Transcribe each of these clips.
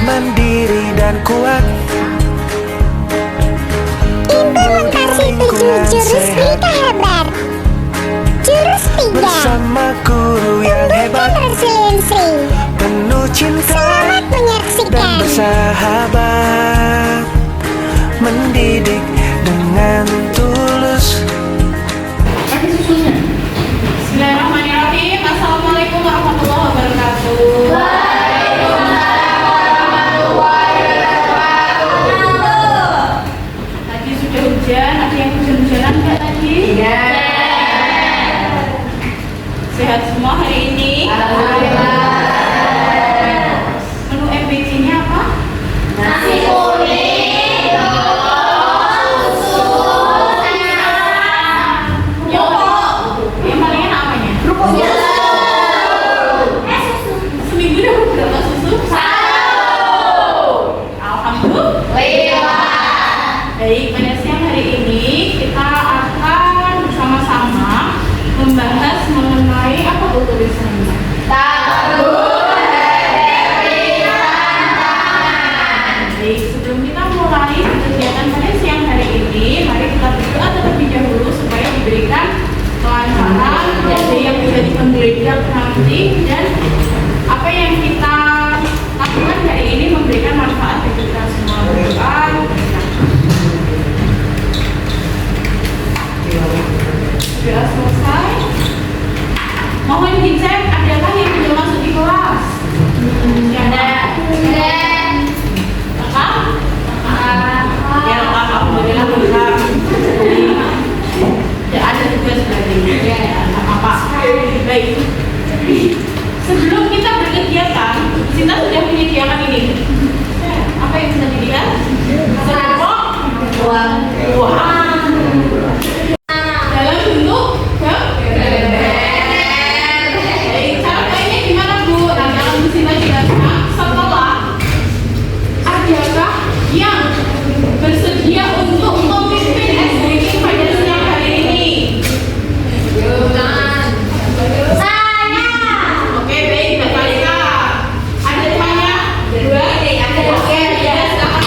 mandiri dan kuat. Implementasi 7 jurus Mita Hebat. Jurus 3, Bersama guru yang hebat, resiliensi. penuh cinta Selamat dan menyaksikan. bersahabat, mendidik dengan tulus. Bismillahirrahmanirrahim. Assalamualaikum warahmatullahi wabarakatuh. Tadi sudah hujan, ada yang hujan-hujanan nggak tadi? Iya. Sehat semua hari ini? Alhamdulillah. Menu MBC-nya apa? Nasi kuning, susu, yang paling enak apanya? Seminggu dapat berapa susu? 1. Alhamdulillah. Baik, pada siang hari ini kita akan bersama-sama membahas mengenai apa tulisannya? Baik, sebelum kita mulai kegiatan pada siang hari ini, mari kita berdoa terlebih dahulu supaya diberikan kelancaran, tidak ada yang bisa digeledah nanti, dan apa yang kita lakukan hari ini memberikan manfaat bagi kita semua. Berdoa. Sudah selesai. Mohon dicek adakah yang belum masuk di kelas? Ada. Lengkap? Ya lengkap, alhamdulillah lengkap. Tidak ada tugas berarti. Ya, apa? Baik. Sebelum kita berkegiatan, Sinta sudah menyediakan ini. Apa yang bisa dilihat? Serpong, uang. Dalam bentuk baik, cara mainnya gimana Bu? Nanti akan Bu Sinta jelaskan setelah. Adakah yang bersedia untuk memimpin SBK pada siang hari ini? Oke, baik, Mbak Kalika. Ada temannya? 2? Oke, ya, silakan.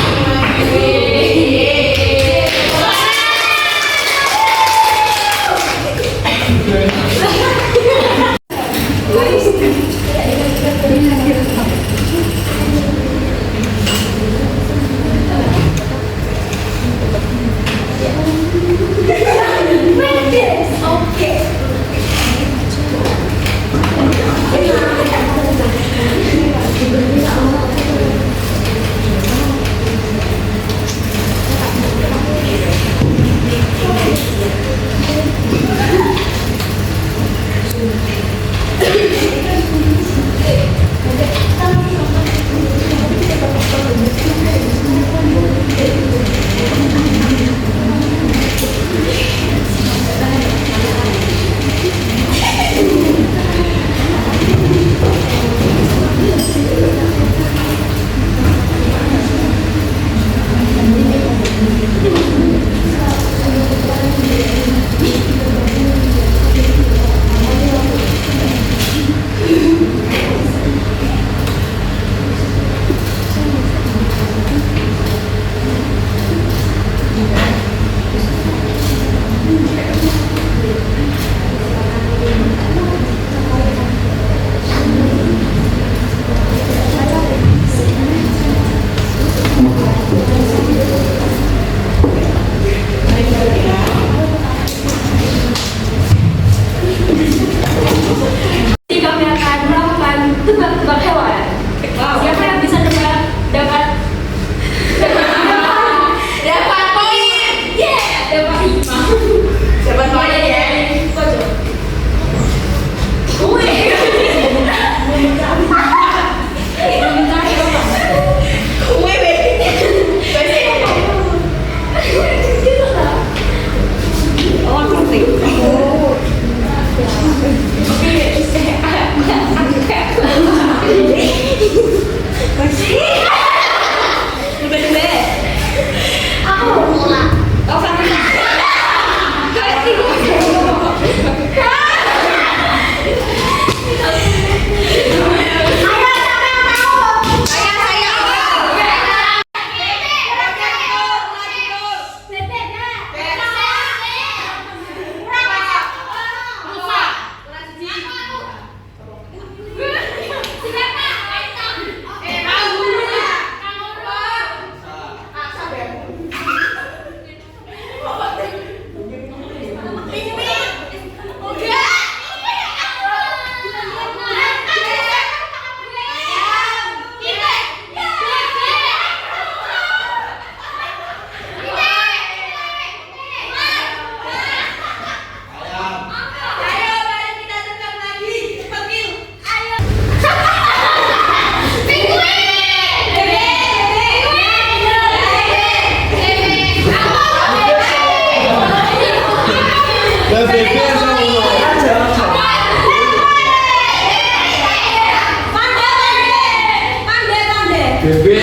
Oke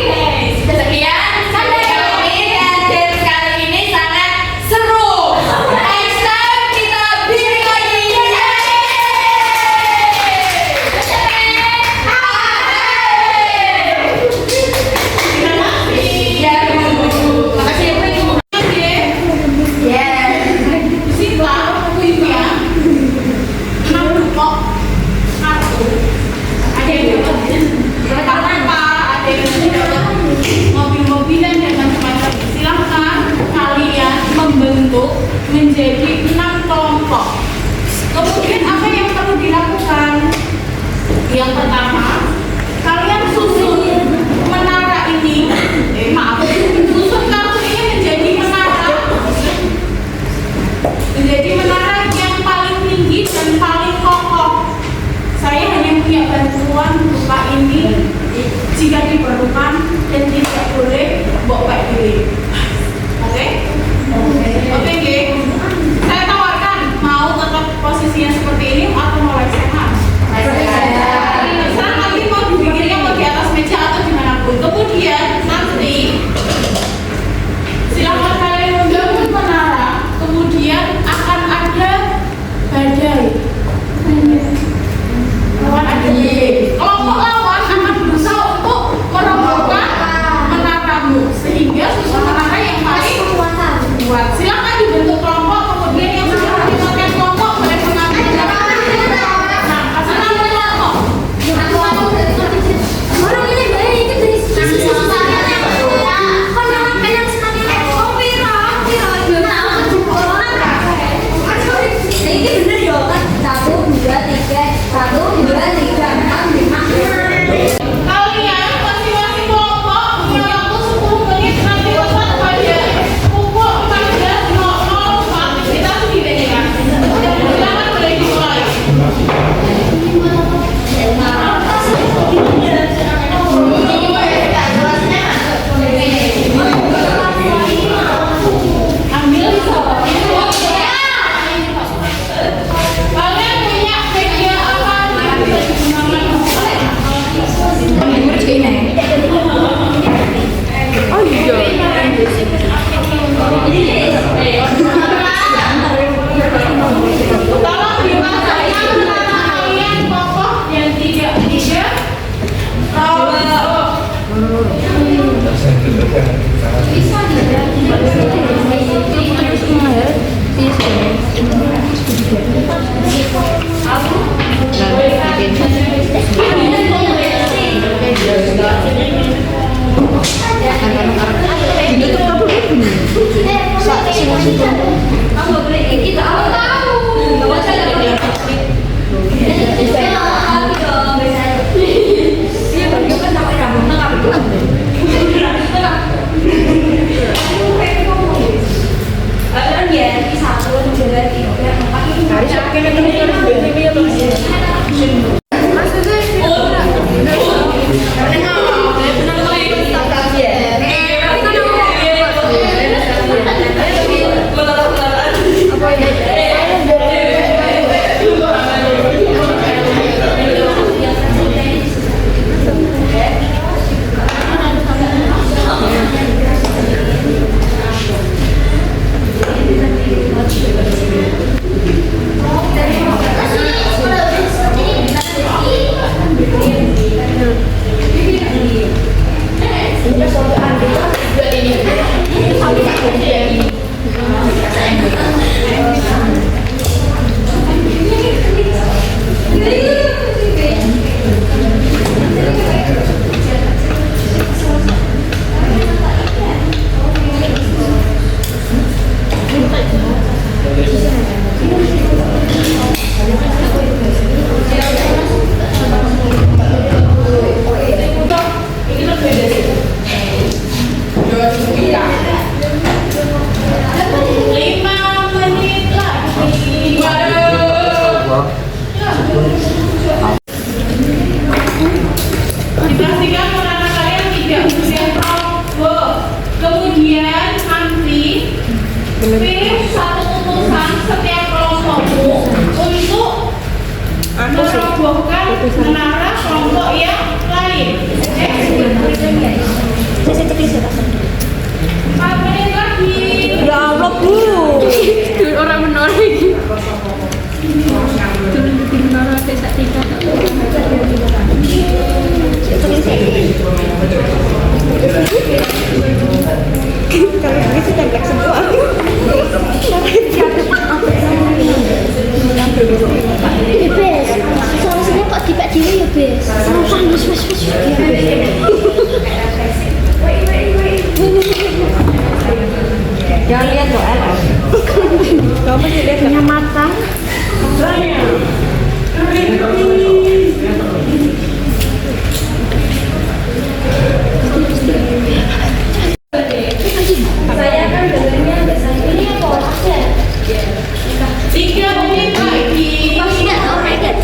guys, sekian sampai kali ini dan game kali ini sangat seru. Next time kita bikin lagi. Makasih ya, mobil-mobilan dan macam-macam. Silahkan kalian membentuk menjadi 6 kelompok. Kemudian apa yang perlu dilakukan? Yang pertama, kalian susun menara ini. Susun kartu ini menjadi menara yang paling tinggi dan paling kokoh. Saya hanya punya bantuan berupa ini. Jika diperlukan dan tidak boleh bawa pilih. Oke? Oke. Saya tawarkan mau tetap posisinya seperti ini atau mau lesehan. Sekarang nanti mau dibikinnya mau di atas meja atau dimanapun. Kemudian nanti silakan kalian membangun menara. Kemudian akan ada badai. Lawan ada badai. Kelompok lawan akan berusaha untuk merobohkan menaramu sehingga susun menara yang paling kuat. Silakan dibentuk kelompok, kemudian yang sudah mendapatkan kelompok boleh mengambil. Nah, pasangan kelompok. Kalian masing-masing kelompok punya waktu 10 menit nanti tepat pada pukul 14.00 aktivitas dibedakan. Silakan boleh dimulai. Ambil kalian punya media apa? Oh iya. Tolong dimasukkan nama kalian kokoh dan tidak Maksudnya pilih satu utusan setiap kelompokmu untuk merobohkan menara kelompok yang lain. Oke? 4 menit lagi. Ya Allah, Bu. Orang menor iki. Turun di menara desa 3. Kalau begitu templek semua. Bes, solusinya kok dipek dhewe ya, Bes. Sampah wis. Jangan lihat loh, LF. Kamu masih lihat punya mata. Saya kan dengarnya ini apa aja? 3 menit lagi. Maksudnya oh my god.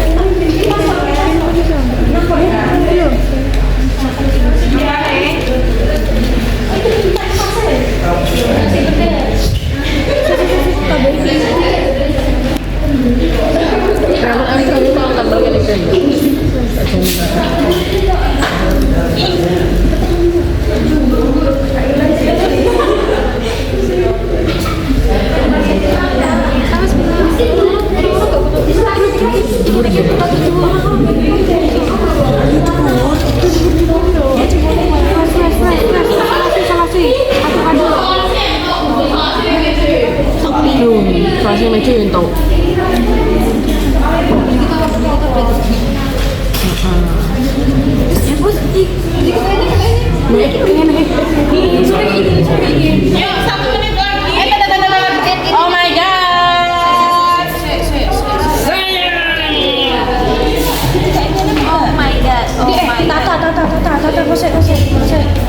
Masih meja untuk Yuk, 1 menit lagi. oh my god. Oh my god. Tata, kosek.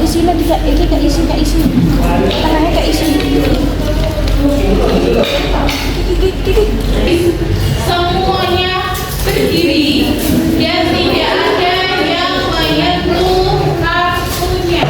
Isinya tidak isi. Tanahnya gak isi. Semuanya berdiri dan tidak ada yang menyentuh kartunya.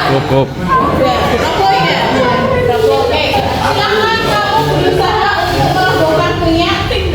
Cukup. Silakan kamu berusaha untuk melakukan penyating.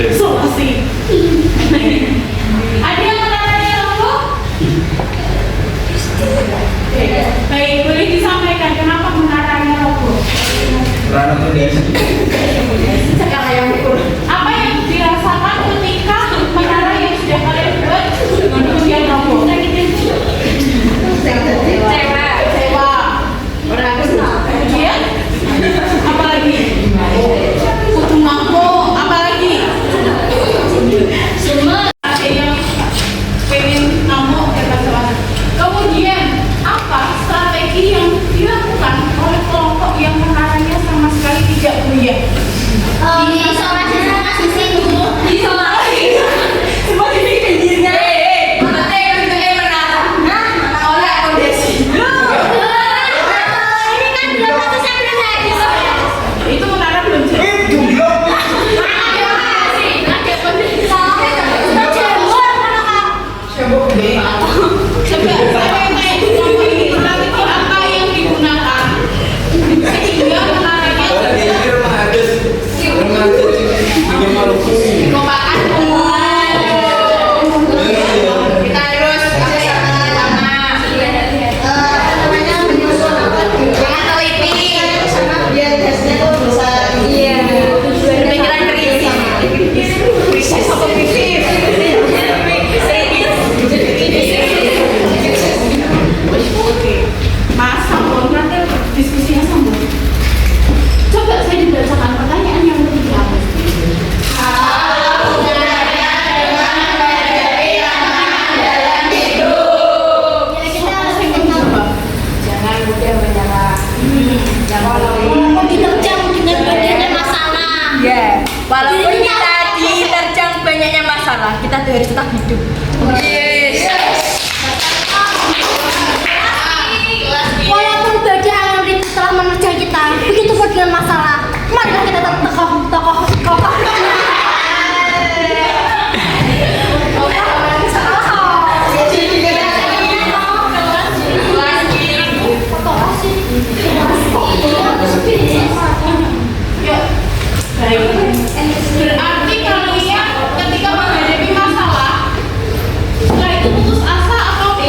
Isolasi. Ada yang menarik rokok? Baik, boleh disampaikan kenapa menarangi rokok? Sekarang yang ukur. Apa yang dirasakan ketika menara yang sudah kalian buat kemudian rokok? Kecewa. Kemudian apa lagi? Kutu ngamuk. Apa lagi? Ada yang pengen ngamuk kecewa. Kemudian apa strategi yang dilakukan oleh kelompok yang menaranya sama sekali tidak goyah? Isolasi sama sisi dulu. Isolasi. Sebagai pinggirnya. Oleh kondisi. Ini kan belum satu saya belum habis. Itu menara belum jadi. Coba saya tanya kelompok ini strategi apa yang digunakan sehingga menaranya kompakan. Kita harus sama-sama jangan teliti biar hasilnya tuh bisa berpikiran krisis apa krisis oke mas sambung nanti diskusinya sambung. Coba saya dibacakan pertanyaan yang ketiga. Jangan mudah menyerah. Walaupun diterjang dengan banyaknya masalah. Ya, walaupun kita diterjang banyaknya masalah, kita tuh harus tetap hidup. Walaupun badai angin itu telah menerjang kita, begitu pun dengan masalah. Marilah kita tetap kokoh. Yuk, baik. Berarti kalian ketika menghadapi masalah, setelah itu putus asa atau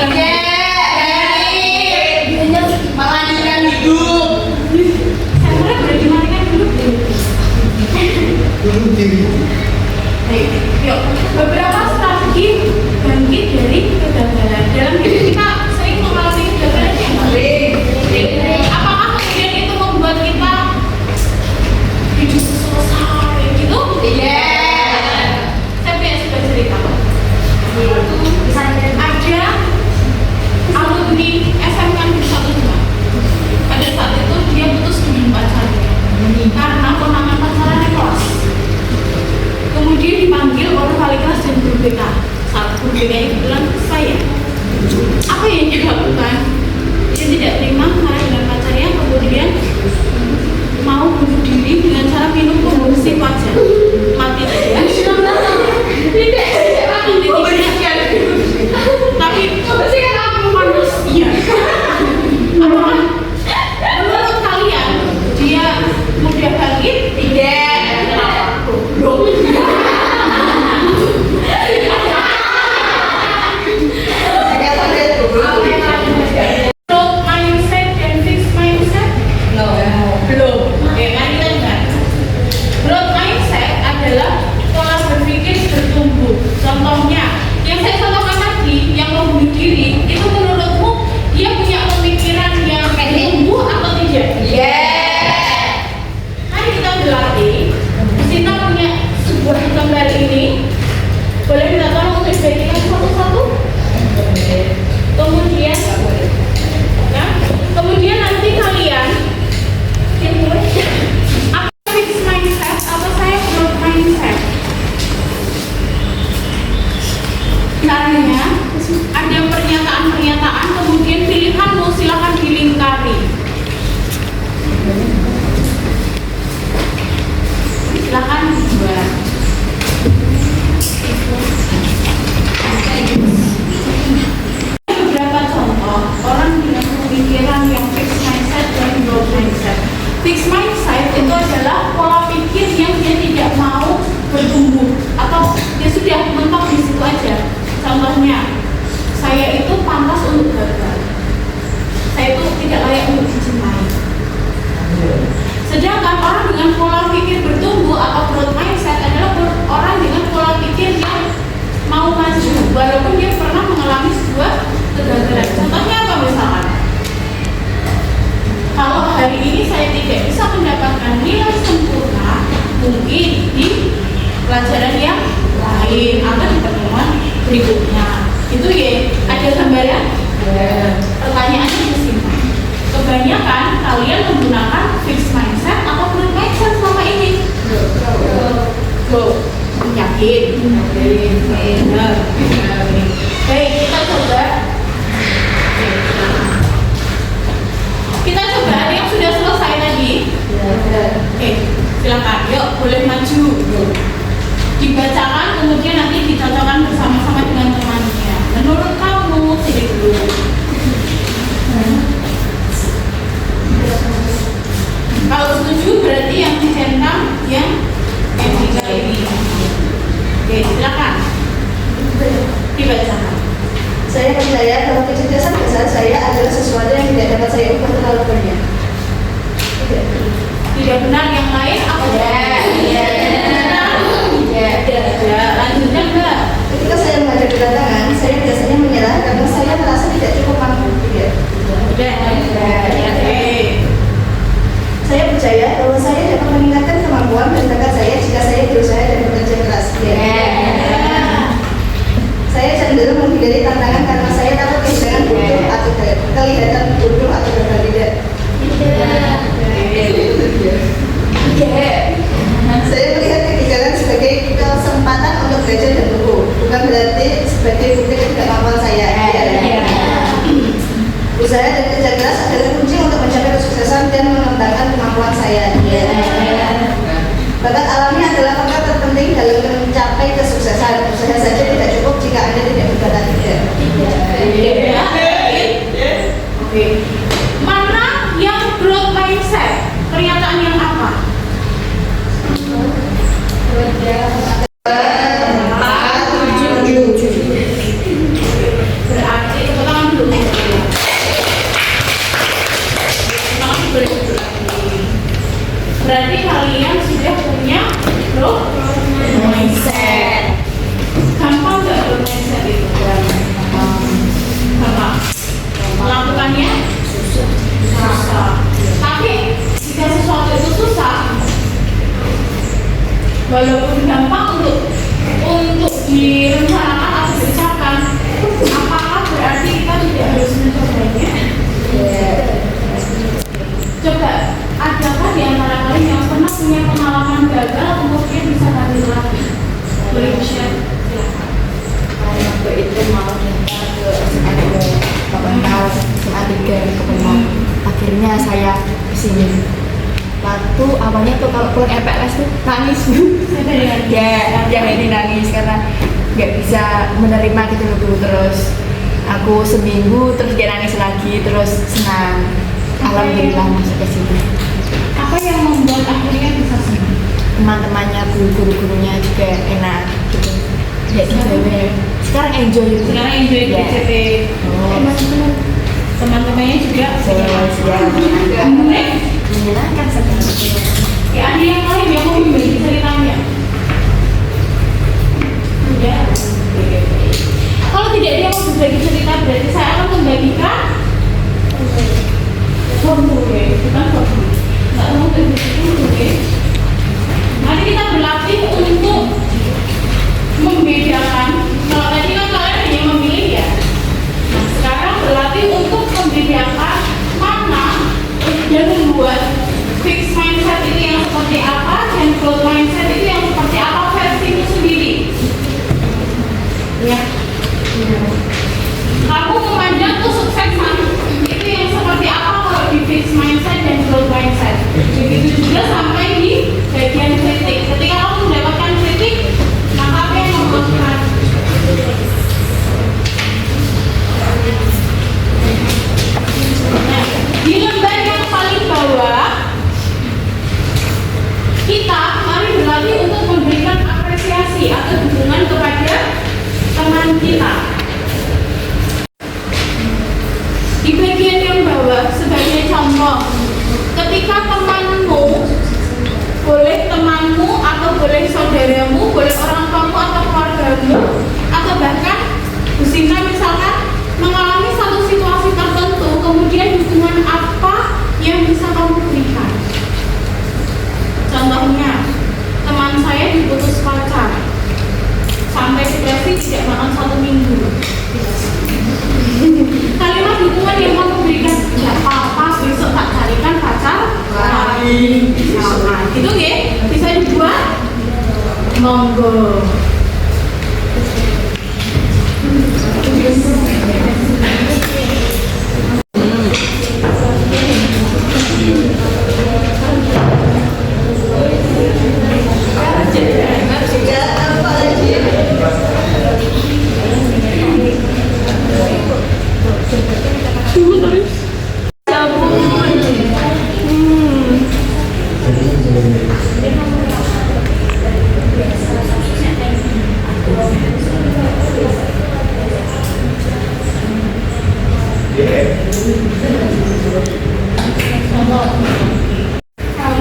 melanjutkan hidup? Saya mulai berarti melanjutkan hidup. Baik, yuk. Beberapa strategi bangkit dari kegagalan. Dalam hidup kita sering mengalami kegagalan yang sering. Apakah kemudian itu membuat kita hidup selesai gitu? Iya. Saya punya sebuah cerita. Ada alumni SMK Negeri 1 pada saat itu dia putus dengan pacarnya karena konangan pacarannya kelas. Kemudian dipanggil oleh wali kelas dan guru BK. Saat guru BK itu bilang saya. Apa yang dia lakukan? Dia tidak terima marah dengan pacarnya, kemudian mau bunuh diri dengan cara minum pembersih wajah. Mati saja. Tapi bersihkan aku manusia. Apakah menurut kalian dia mudah bangkit? Tidak. Goblok. Growth mindset dan fixed mindset? Belum. Oke, mari kita lihat. Growth mindset adalah pola berpikir bertumbuh. Contohnya, yang saya contohkan tadi, yang mau bunuh diri, itu menurutmu dia punya pemikiran yang bertumbuh atau tidak? Mari kita berlatih. Kita punya sebuah gambar ini. Boleh minta tolong untuk dibagikan satu-satu? Kemudian, ya, kemudian nanti kalian apa fixed mindset atau saya growth mindset? Caranya ada pernyataan-pernyataan, kemudian pilihanmu silakan dilingkari. Silakan dibuat. Beberapa contoh orang dengan pemikiran yang fixed mindset dan growth mindset. Fixed mindset itu adalah pola pikir yang dia tidak mau bertumbuh. berikutnya. Itu ya, ada gambaran? Pertanyaannya di sini. Kebanyakan kalian menggunakan fixed mindset atau growth mindset selama ini? Yakin? Benar. Baik, kita coba. Kita coba ada yang sudah selesai tadi. Oke, silakan. Yuk, boleh maju. Dibacakan, kemudian nanti dicocokkan bersama-sama dengan temannya. Menurut kamu, sini dulu. Kalau setuju berarti yang dicentang yang tiga ini. Oke, silakan. Dibacakan. Saya percaya kalau kecerdasan besar saya adalah sesuatu yang tidak dapat saya ubah terlalu banyak. Tidak benar yang lain apa? Ya, lanjutnya enggak. Ketika saya menghadapi tantangan, saya biasanya menyerah karena saya merasa tidak cukup mampu. Udah. Saya percaya bahwa saya dapat meningkatkan kemampuan dan bakat saya jika saya berusaha dan bekerja keras. Saya cenderung menghindari tantangan karena saya takut kehilangan bodoh atau kelihatan bodoh atau gagal tidak. Saya melihat kegagalan sebagai kesempatan untuk belajar dan tumbuh, bukan berarti sebagai bukti ketidakmampuan saya. Usaha dan kerja keras adalah kunci untuk mencapai kesuksesan dan mengembangkan kemampuan saya. Bakat alami adalah faktor terpenting dalam mencapai kesuksesan. Usaha saja tidak cukup jika Anda tidak berbakat. Oke. Mana yang growth mindset? Pernyataan yang apa? Berarti tepuk tangan dulu. Berarti kalian sudah punya growth mindset. Gampang nggak growth mindset itu? Gampang. Melakukannya susah. Tapi jika sesuatu itu susah, walaupun gampang untuk direncanakan atau diucapkan, apakah berarti kita tidak harus mencobanya? Coba, adakah di antara kalian yang pernah punya pengalaman gagal kemudian bisa balik lagi? Boleh share? Silakan. Waktu itu mau minta ke Kemental SMA 3 ke Kemental. Akhirnya saya kesini. Waktu awalnya tuh kalau pulang EPLS tuh nangis. Ya ini nangis karena nggak bisa menerima gitu loh. Terus aku seminggu terus dia nangis lagi terus senang. Alhamdulillah masuk ke sini. Apa yang membuat akhirnya bisa senang? Teman-temannya, guru-gurunya juga enak gitu. Jadi sekarang enjoy gitu. Sekarang enjoy Ya. PCT. Teman-temannya juga menyenangkan sekali. ya, ada yang lain yang mau berbagi ceritanya? Ya. Kalau tidak ada yang mau berbagi cerita, berarti saya akan membagikan formula, bukan formula. Nggak mau berbagi formula. Nanti kita berlatih untuk membedakan. Kalau tadi kan kalian hanya memilih ya. Nah, sekarang berlatih untuk membedakan mana dan membuat fixed mindset itu yang seperti apa dan growth mindset itu yang seperti apa versimu sendiri. Ya. Kamu memandang kesuksesan itu yang seperti apa kalau di fixed mindset dan growth mindset. Begitu juga sampai di bagian kritik. Ketika kamu mendapatkan kritik, maka apa yang membuatkan? Nah, di lembar yang paling bawah, kita mari berlatih untuk memberikan apresiasi atau dukungan kepada teman kita. Di bagian yang bawah, sebagai contoh, ketika temanmu atau boleh saudaramu, boleh orang tuamu atau keluargamu, atau bahkan Bu Sinta misalkan mengalami satu situasi tertentu, kemudian dukungan apa yang bisa kamu berikan? Contohnya, teman saya diputus pacar sampai depresi tidak makan 1 minggu.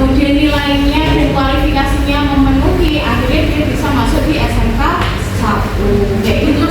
Kemudian nilainya dan kualifikasinya memenuhi, akhirnya dia bisa masuk di SMK 1. Kayak gitu.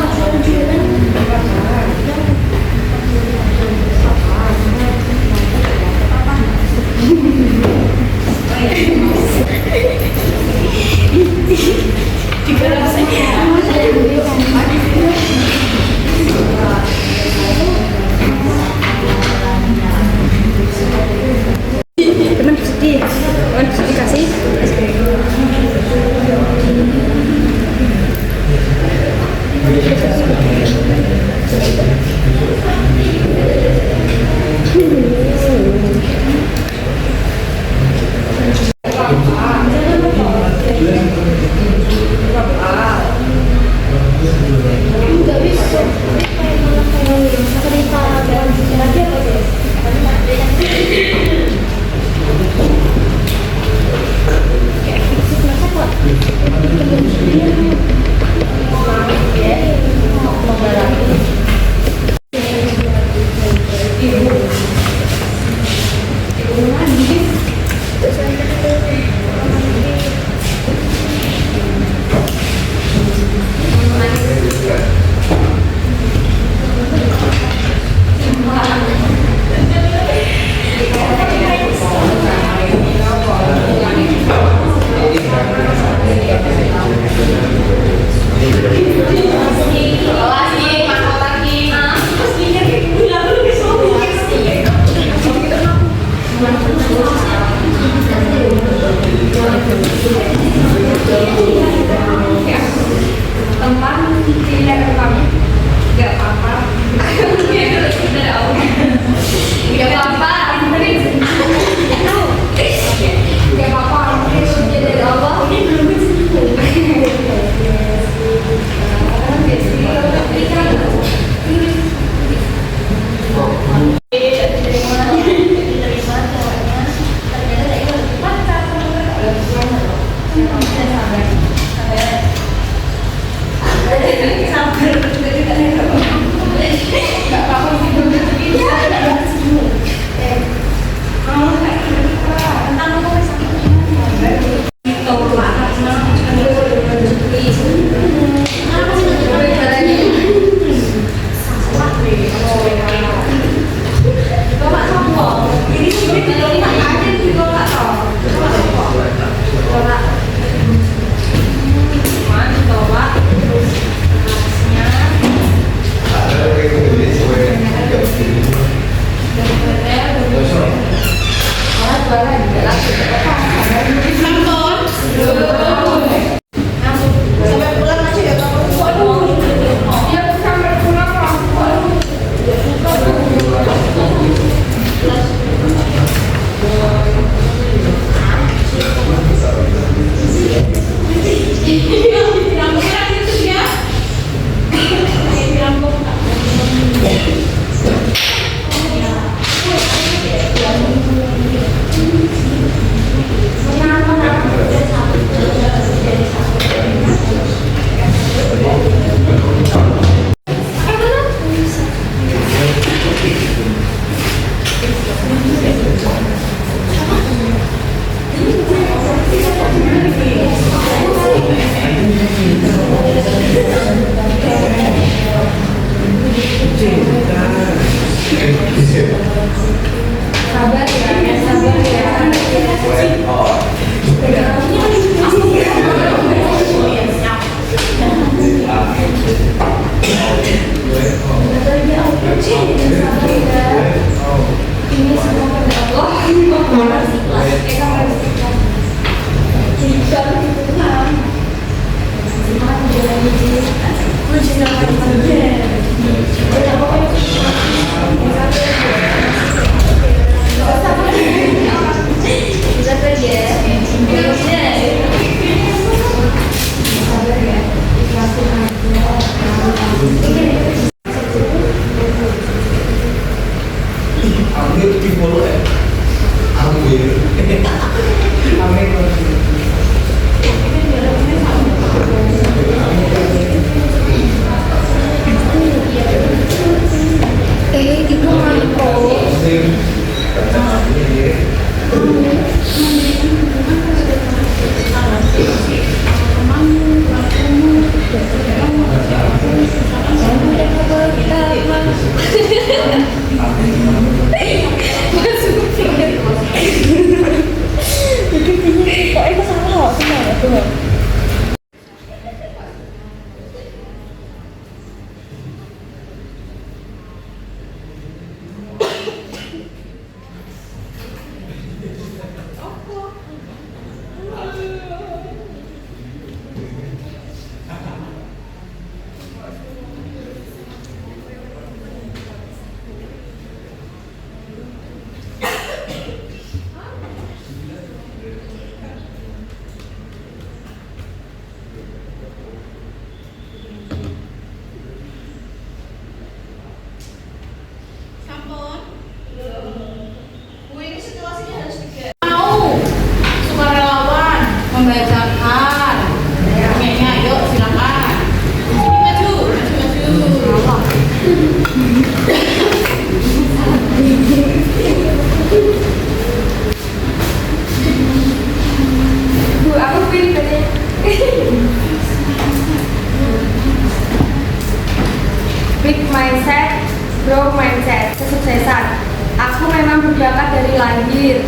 mindset, growth mindset, kesuksesan. Aku memang berbakat dari lahir.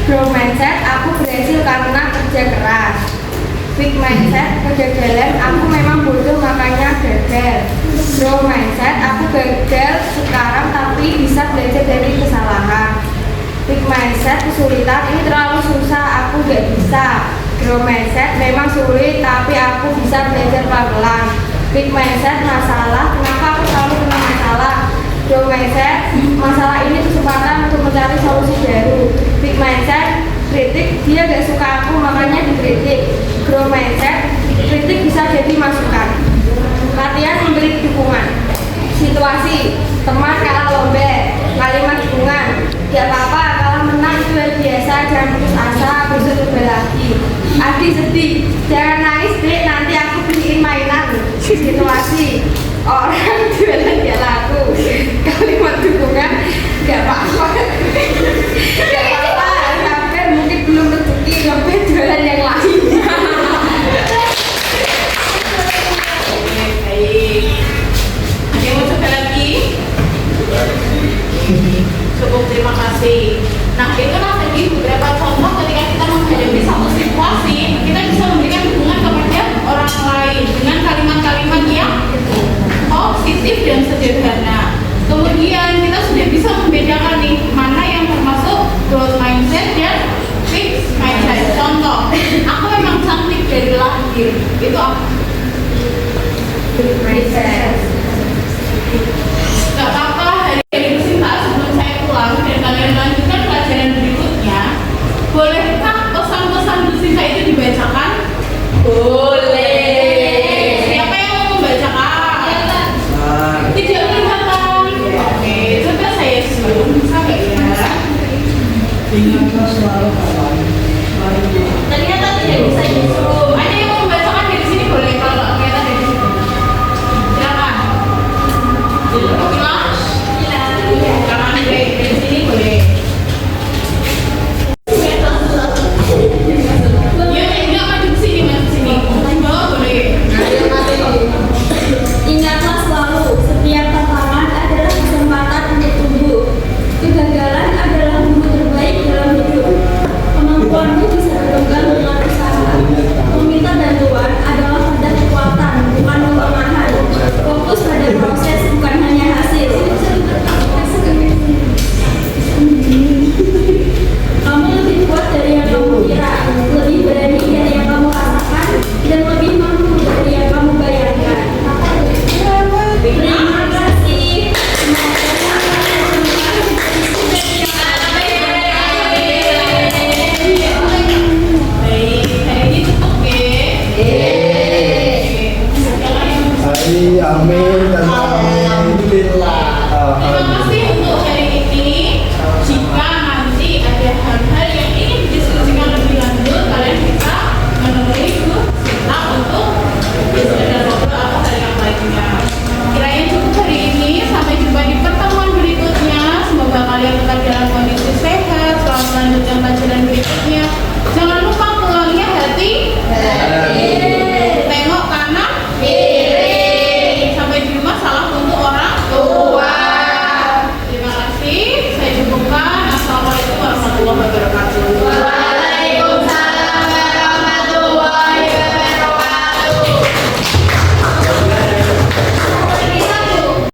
Growth mindset, aku berhasil karena kerja keras. Fixed mindset, kegagalan, aku memang bodoh makanya gagal. Growth mindset, aku gagal sekarang tapi bisa belajar dari kesalahan. Fixed mindset, kesulitan, ini terlalu susah, aku gak bisa. Growth mindset, memang sulit tapi aku bisa belajar pelan-pelan. Fixed mindset, masalah, kenapa aku selalu kena masalah. Growth mindset, masalah ini kesempatan untuk mencari solusi baru. Fixed mindset, kritik, dia gak suka aku makanya dikritik. Growth mindset, kritik bisa jadi masukan. Latihan memberi dukungan. Situasi, teman kalah lomba, kalimat dukungan. Gak apa-apa, kalau menang itu luar biasa, jangan putus asa, besok coba lagi. Adi sedih, jangan nangis dek, nanti aku beliin mainan. Situasi, orang jualan dia laku. Kalimat dukungan, gak apa-apa. Gak apa-apa, sampai mungkin belum rezeki, lebih jualan yang lain. Baik. Ada yang mau coba lagi? Cukup, terima kasih. Nah, itulah tadi beberapa contoh ketika kita menghadapi satu situasi, kita bisa memberikan dukungan kepada orang lain dengan kalimat-kalimat yang positif dan sederhana. Kemudian kita sudah bisa membedakan nih mana yang termasuk growth mindset dan fixed mindset. Contoh, aku memang cantik dari lahir. Itu apa? Mindset. Gak apa-apa, hari-hari bercinta sebelum saya pulang dan kalian lanjutkan pelajaran berikutnya. Bolehkah pesan-pesan bercinta itu dibacakan? Boleh. Siapa yang mau membacakan? Tidak kelihatan. Oke, coba saya zoom sampai ya. Ternyata tidak bisa di zoom. Ada yang mau membacakan dari sini boleh, kalau nggak kelihatan dari sini. Silakan. Bilang. Jangan dari sini boleh. Ya, enggak maju ke sini, maju ke sini. Bawah boleh. Ingatlah selalu, setiap tantangan adalah kesempatan untuk tumbuh. Kegagalan adalah guru terbaik dalam hidup. Kemampuanmu bisa berkembang dengan usaha. Meminta bantuan adalah tanda kekuatan, bukan kelemahan. Fokus pada proses, bukan hanya hasil. Kamu lebih kuat dari yang kamu kira, lebih berani dari yang kamu rasakan, dan lebih mampu dari yang kamu bayangkan. Terima kasih. Baik, hari ini cukup ya. Amin dan amin. Alhamdulillah. Terima kasih